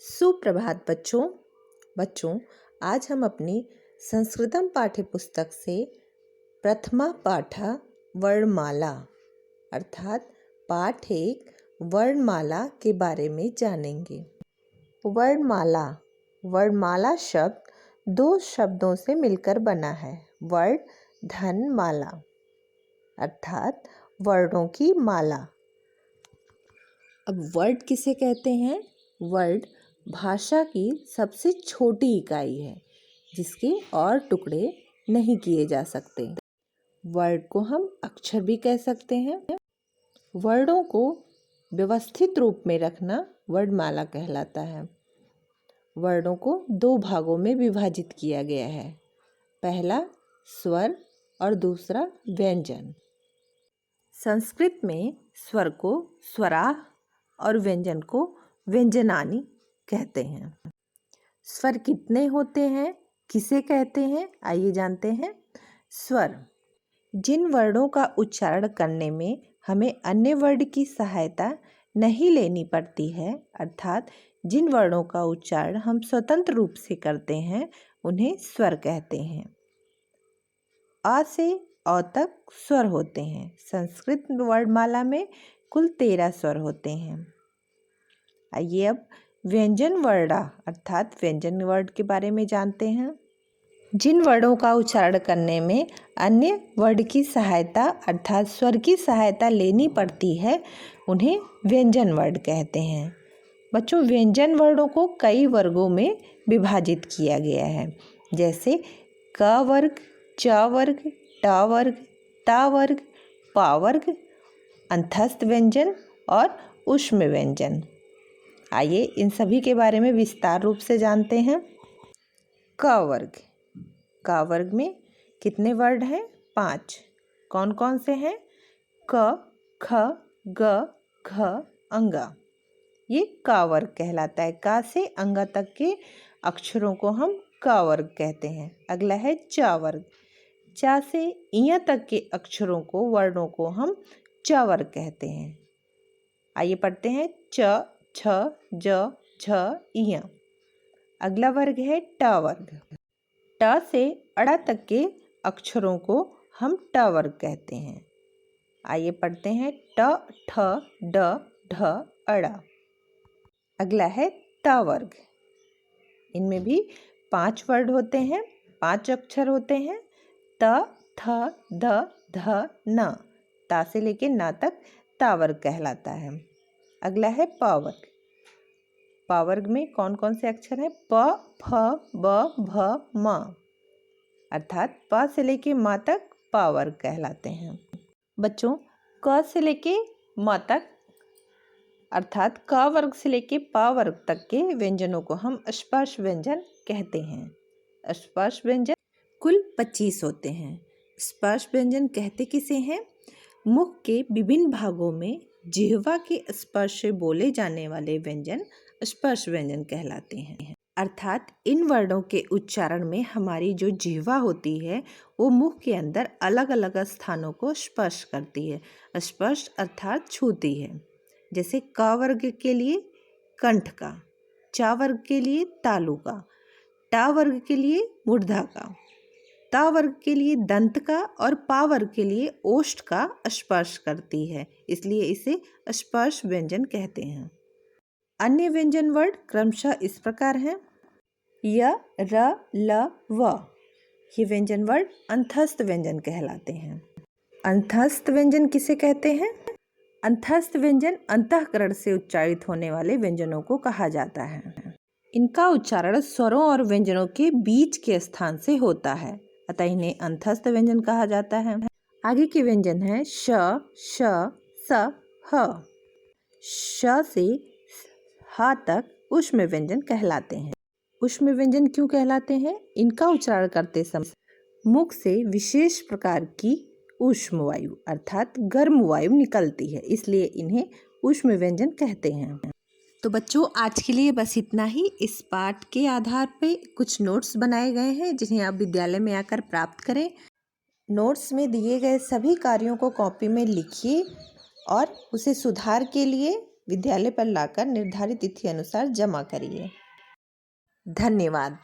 सुप्रभात बच्चों आज हम अपनी संस्कृतम पाठ्य पुस्तक से प्रथमा पाठा वर्णमाला अर्थात पाठ एक वर्णमाला के बारे में जानेंगे। वर्णमाला शब्द दो शब्दों से मिलकर बना है। वर्ण धन माला अर्थात वर्णों की माला। अब वर्ड किसे कहते हैं? वर्ड भाषा की सबसे छोटी इकाई है जिसके और टुकड़े नहीं किए जा सकते। वर्ड को हम अक्षर भी कह सकते हैं। वर्डों को व्यवस्थित रूप में रखना वर्णमाला कहलाता है। वर्डों को दो भागों में विभाजित किया गया है। पहला स्वर और दूसरा व्यंजन। संस्कृत में स्वर को स्वराः और व्यंजन को व्यंजनानि कहते हैं। स्वर कितने होते हैं, किसे कहते हैं, आइए जानते हैं। स्वर जिन वर्णों का उच्चारण करने में हमें अन्य वर्ण की सहायता नहीं लेनी पड़ती है, अर्थात जिन वर्णों का उच्चारण हम स्वतंत्र रूप से करते हैं, उन्हें स्वर कहते हैं। आ से अ तक स्वर होते हैं। संस्कृत वर्णमाला में कुल 13 स्वर होते हैं। आइए अब व्यंजन वर्णा अर्थात व्यंजन वर्ड के बारे में जानते हैं। जिन वर्णों का उच्चारण करने में अन्य वर्ण की सहायता अर्थात स्वर की सहायता लेनी पड़ती है, उन्हें व्यंजन वर्ड कहते हैं। बच्चों, व्यंजन वर्णों को कई वर्गों में विभाजित किया गया है, जैसे क वर्ग, च वर्ग, ट वर्ग, ता वर्ग, पा वर्ग, अंतस्थ व्यंजन और ऊष्म व्यंजन। आइए इन सभी के बारे में विस्तार रूप से जानते हैं। क वर्ग। क वर्ग में कितने वर्ड हैं? 5। कौन कौन से हैं? क, ख, ग, घ, अंगा। ये क वर्ग कहलाता है। क से अंगा तक के अक्षरों को हम क वर्ग कहते हैं। अगला है च वर्ग। च से इ तक के अक्षरों को वर्णों को हम च वर्ग कहते हैं। आइए पढ़ते हैं च, छ, ज, झ, इय। अगला वर्ग है ट वर्ग। ट से अड़ा तक के अक्षरों को हम ट वर्ग कहते हैं। आइए पढ़ते हैं ट, ठ, ड, ढ, अड़ा। अगला है त वर्ग। इनमें भी 5 वर्ड होते हैं, 5 अक्षर होते हैं। त, थ, ध, ध, न। ता से लेके न तक ता वर्ग कहलाता है। अगला है प वर्ग। प वर्ग में कौन कौन से अक्षर हैं? प, फ, ब, भ, म। अर्थात प से लेके म तक प वर्ग कहलाते हैं। बच्चों, क से लेके म तक अर्थात क वर्ग से लेके प वर्ग तक के व्यंजनों को हम स्पर्श व्यंजन कहते हैं। स्पर्श व्यंजन कुल 25 होते हैं। स्पर्श व्यंजन कहते किसे हैं? मुख के विभिन्न भागों में जिह्वा के स्पर्श से बोले जाने वाले व्यंजन स्पर्श व्यंजन कहलाते हैं। अर्थात इन वर्णों के उच्चारण में हमारी जो जिह्वा होती है वो मुख के अंदर अलग अलग स्थानों को स्पर्श करती है। स्पर्श अर्थात छूती है। जैसे क वर्ग के लिए कंठ का, च वर्ग के लिए तालु का, ट वर्ग के लिए मूर्धा का, ता वर्ग के लिए दंत का और पा वर्ग के लिए ओष्ठ का स्पर्श करती है, इसलिए इसे स्पर्श व्यंजन कहते हैं। अन्य व्यंजन वर्ड क्रमशः इस प्रकार हैं। य, र, ल, व। ये व्यंजन वर्ड अंतस्थ व्यंजन कहलाते हैं। अंतस्थ व्यंजन किसे कहते हैं? अंतस्थ व्यंजन अंतःकरण से उच्चारित होने वाले व्यंजनों को कहा जाता है। इनका उच्चारण स्वरों और व्यंजनों के बीच के स्थान से होता है, अतः इन्हें अंतस्थ व्यंजन कहा जाता है। आगे के व्यंजन है श, श, स, ह। श से ह तक ऊष्म व्यंजन कहलाते हैं। ऊष्म व्यंजन क्यों कहलाते हैं? इनका उच्चारण करते समय मुख से विशेष प्रकार की ऊष्म वायु अर्थात गर्म वायु निकलती है, इसलिए इन्हें ऊष्म व्यंजन कहते हैं। तो बच्चों, आज के लिए बस इतना ही। इस पाठ के आधार पे कुछ नोट्स बनाए गए हैं जिन्हें आप विद्यालय में आकर प्राप्त करें। नोट्स में दिए गए सभी कार्यों को कॉपी में लिखिए और उसे सुधार के लिए विद्यालय पर लाकर निर्धारित तिथि अनुसार जमा करिए। धन्यवाद।